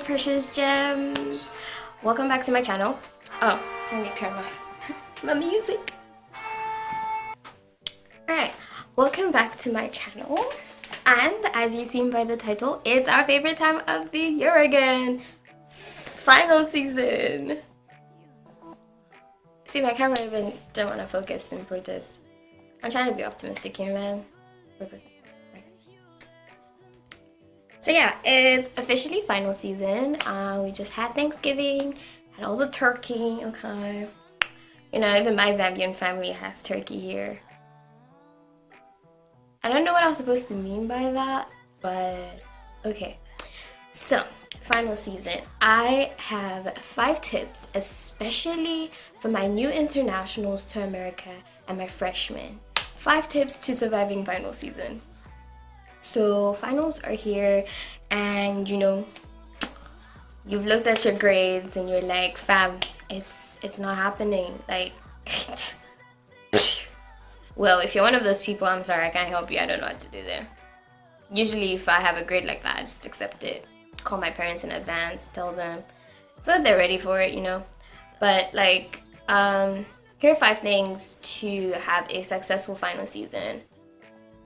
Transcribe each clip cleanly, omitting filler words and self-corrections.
precious gems, welcome back to my channel. Oh, let me turn off the music. Alright, welcome back to my channel, and as you've seen by the title, it's our favorite time of the year again, final season. See, my camera even don't want to focus in protest. I'm trying to be optimistic here, man. Focus. So yeah, it's officially final season. We just had Thanksgiving, had all the turkey, okay. You know, even my Zambian family has turkey here. I don't know what I was supposed to mean by that, but okay. So, final season. I have 5 tips, especially for my new internationals to America and my freshmen. 5 tips to surviving final season. So finals are here, and you know, you've looked at your grades and you're like, fam, it's not happening. Like, well, if you're one of those people, I'm sorry, I can't help you. I don't know what to do there. Usually if I have a grade like that, I just accept it. Call my parents in advance, tell them so that they're ready for it, you know. But like, here are 5 things to have a successful final season.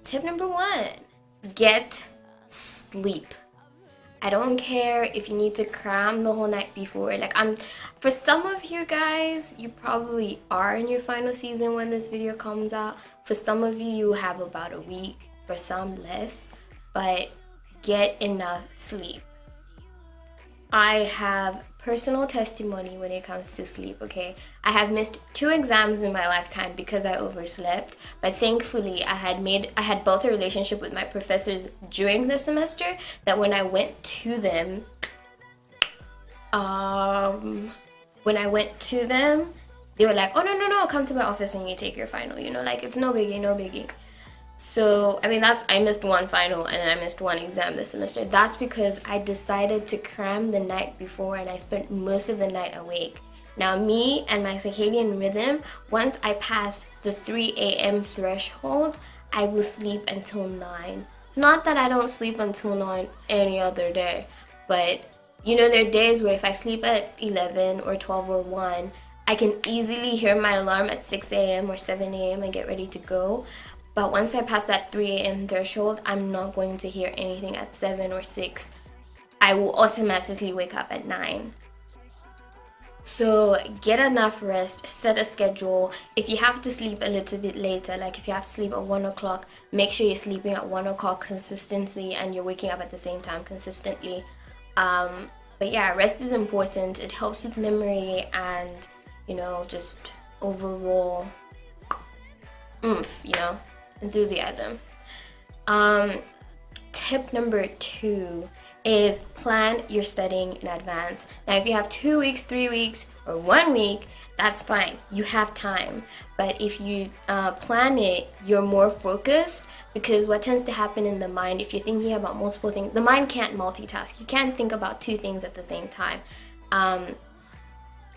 Tip number 1. Get sleep. I don't care if you need to cram the whole night before. Like, for some of you guys, you probably are in your final season when this video comes out. For some of you, you have about a week, for some less, but get enough sleep. I have personal testimony when it comes to sleep, okay? I have missed 2 exams in my lifetime because I overslept, but thankfully I had built a relationship with my professors during the semester that when I went to them, they were like, oh no, come to my office and you take your final, you know, like, it's no biggie. So, I mean, I missed 1 final and I missed 1 exam this semester. That's because I decided to cram the night before and I spent most of the night awake. Now, me and my circadian rhythm, once I pass the 3 a.m. threshold, I will sleep until 9. Not that I don't sleep until 9 any other day, but, you know, there are days where if I sleep at 11 or 12 or 1, I can easily hear my alarm at 6 a.m. or 7 a.m. and get ready to go. But once I pass that 3 a.m. threshold, I'm not going to hear anything at 7 or 6. I will automatically wake up at 9. So get enough rest, set a schedule. If you have to sleep a little bit later, like if you have to sleep at 1 o'clock, make sure you're sleeping at 1 o'clock consistently and you're waking up at the same time consistently. But yeah, rest is important. It helps with memory and, you know, just overall oomph, you know, enthusiasm. Tip number 2 is plan your studying in advance. Now, if you have 2 weeks, 3 weeks, or 1 week, that's fine. You have time. But if you plan it, you're more focused, because what tends to happen in the mind, if you're thinking about multiple things, the mind can't multitask. You can't think about 2 things at the same time.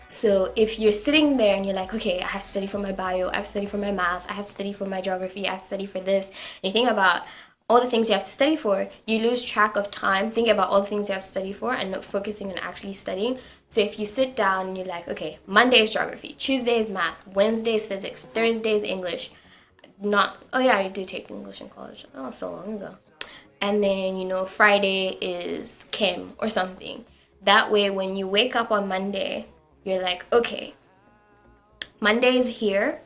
So if you're sitting there and you're like, okay, I have to study for my bio, I have to study for my math, I have to study for my geography, I have to study for this, and you think about all the things you have to study for, you lose track of time thinking about all the things you have to study for and not focusing on actually studying. So if you sit down and you're like, okay, Monday is geography, Tuesday is math, Wednesday is physics, Thursday is English. Oh yeah, I do take English in college. Oh, so long ago. And then, you know, Friday is chem or something. That way, when you wake up on Monday, you're like, okay, Monday is here.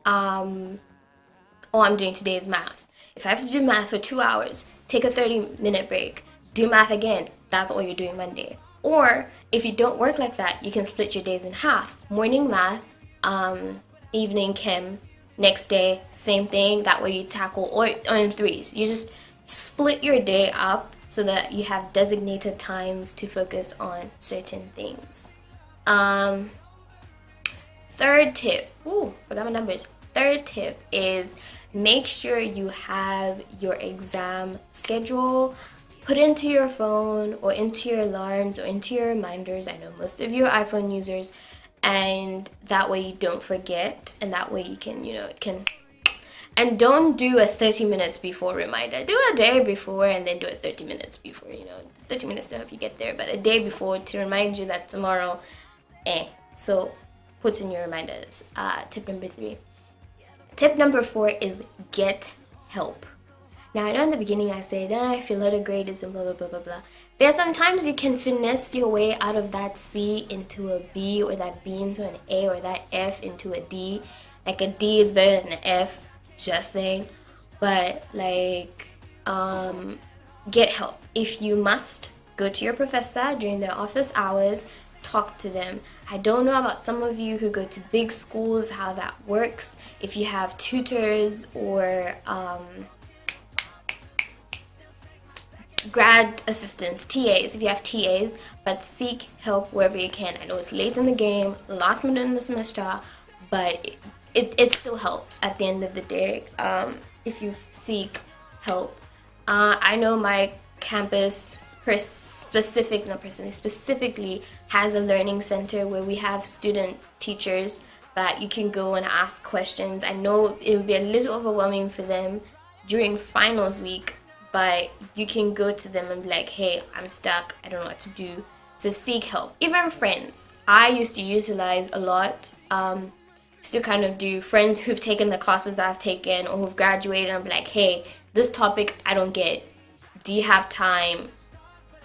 All I'm doing today is math. If I have to do math for 2 hours, take a 30-minute break, do math again. That's all you're doing Monday. Or if you don't work like that, you can split your days in half. Morning math, evening chem, next day, same thing. That way you tackle, or in 3s. You just split your day up so that you have designated times to focus on certain things. 3rd tip, forgot my numbers. 3rd tip is make sure you have your exam schedule put into your phone or into your alarms or into your reminders. I know most of you are iPhone users, and that way you don't forget, and that way you can, you know, it can And don't do a 30 minutes before reminder. Do a day before and then do it 30 minutes before, 30 minutes to help you get there, but a day before to remind you that tomorrow, So put in your reminders. Tip number 3. Tip number 4 is get help. Now, I know in the beginning I said, if your letter grade is blah, blah, blah, blah, blah. There are sometimes you can finesse your way out of that C into a B, or that B into an A, or that F into a D. Like a D is better than an F, just saying. But get help. If you must, go to your professor during their office hours, talk to them. I don't know about some of you who go to big schools, how that works. If you have tutors or grad assistants, TAs, if you have TAs, but seek help wherever you can. I know it's late in the game, last minute in the semester, but it still helps at the end of the day if you seek help. I know my campus specifically has a learning center where we have student teachers that you can go and ask questions. I know it would be a little overwhelming for them during finals week, but you can go to them and be like, hey, I'm stuck, I don't know what to do. So seek help. Even friends, I used to utilize a lot, still kind of do. Friends who've taken the classes I've taken or who've graduated, and I'm like, hey, this topic I don't get, do you have time,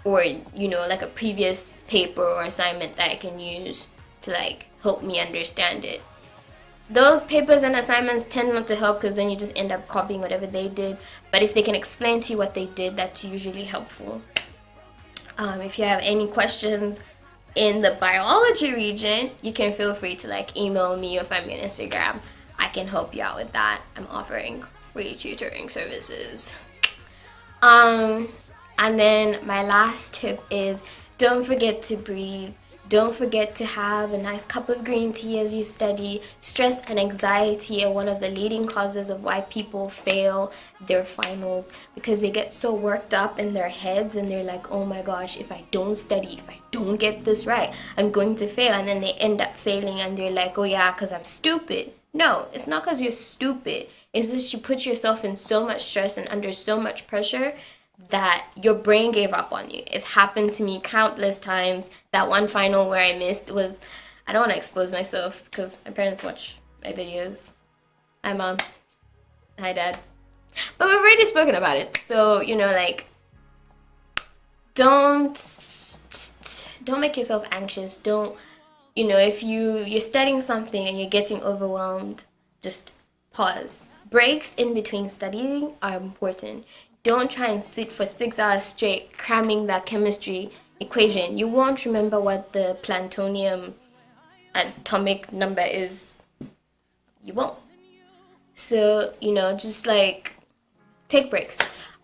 or like a previous paper or assignment that I can use to help me understand it. Those papers and assignments tend not to help because then you just end up copying whatever they did, but if they can explain to you what they did, that's usually helpful. If you have any questions in the biology region, you can feel free to email me or find me on Instagram. I can help you out with that. I'm offering free tutoring services. And then my last tip is, don't forget to breathe. Don't forget to have a nice cup of green tea as you study. Stress and anxiety are one of the leading causes of why people fail their finals, because they get so worked up in their heads and they're like, oh my gosh, if I don't study, if I don't get this right, I'm going to fail. And then they end up failing and they're like, oh yeah, because I'm stupid. No, it's not because you're stupid. It's just you put yourself in so much stress and under so much pressure that your brain gave up on you. It's happened to me countless times. That one final where I missed was, I don't want to expose myself because my parents watch my videos. Hi mom. Hi dad. But we've already spoken about it. So, don't make yourself anxious. Don't, if you're studying something and you're getting overwhelmed, just pause. Breaks in between studying are important. Don't try and sit for 6 hours straight cramming that chemistry equation. You won't remember what the plutonium atomic number is. You won't. So, just take breaks.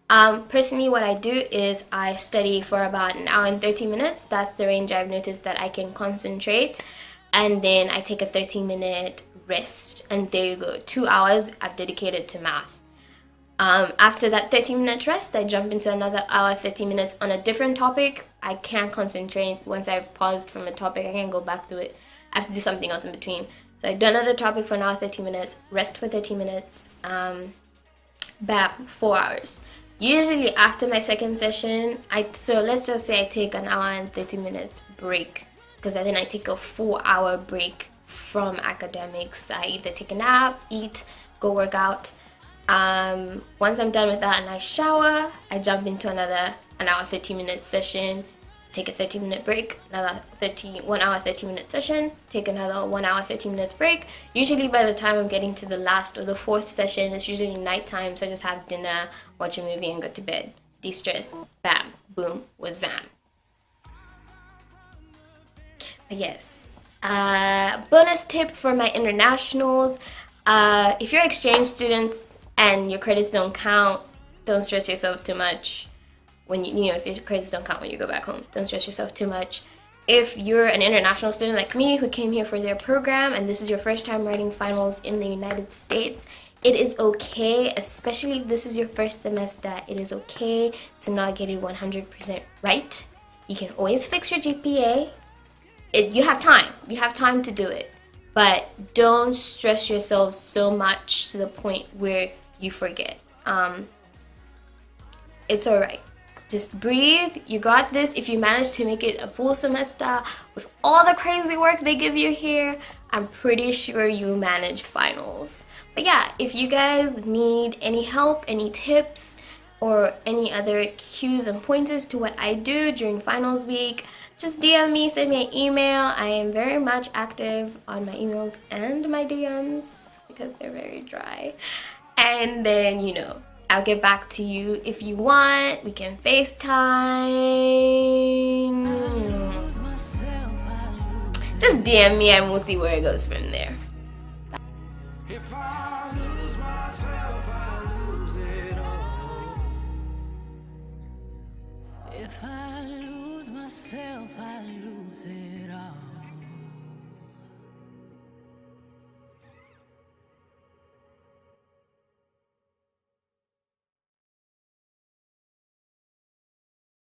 Personally, what I do is I study for about an hour and 30 minutes. That's the range I've noticed that I can concentrate. And then I take a 30-minute rest. And there you go. 2 hours I've dedicated to math. After that 30-minute rest, I jump into another hour, 30 minutes on a different topic. I can't concentrate. Once I've paused from a topic, I can't go back to it. I have to do something else in between. So I do another topic for an hour, 30 minutes, rest for 30 minutes, bam, 4 hours. Usually after my second session, so let's just say I take an hour and 30 minutes break, because then I take a 4-hour break from academics. I either take a nap, eat, go work out. Once I'm done with that and I shower, I jump into an hour 30-minute session, take a 30-minute break, another 1 hour 30-minute session, take another 1 hour 30 minutes break. Usually by the time I'm getting to the last or the 4th session, it's usually nighttime, so I just have dinner, watch a movie and go to bed. De-stress, bam, boom, wazam. But yes, bonus tip for my internationals, if you're exchange students and your credits don't count, don't stress yourself too much. When if your credits don't count when you go back home, don't stress yourself too much. If you're an international student like me who came here for their program and this is your first time writing finals in the United States, it is okay, especially if this is your first semester, it is okay to not get it 100% right. You can always fix your GPA. You have time. You have time to do it. but don't stress yourself so much to the point where you forget. It's all right. Just breathe. You got this. If you manage to make it a full semester with all the crazy work they give you here, I'm pretty sure you manage finals. But yeah, if you guys need any help, any tips, or any other cues and pointers to what I do during finals week, just DM me, send me an email. I am very much active on my emails and my DMs because they're very dry. And then, I'll get back to you if you want. We can FaceTime. Just DM me and we'll see where it goes from there. If I lose myself, I lose it all. If I lose myself, I lose it all.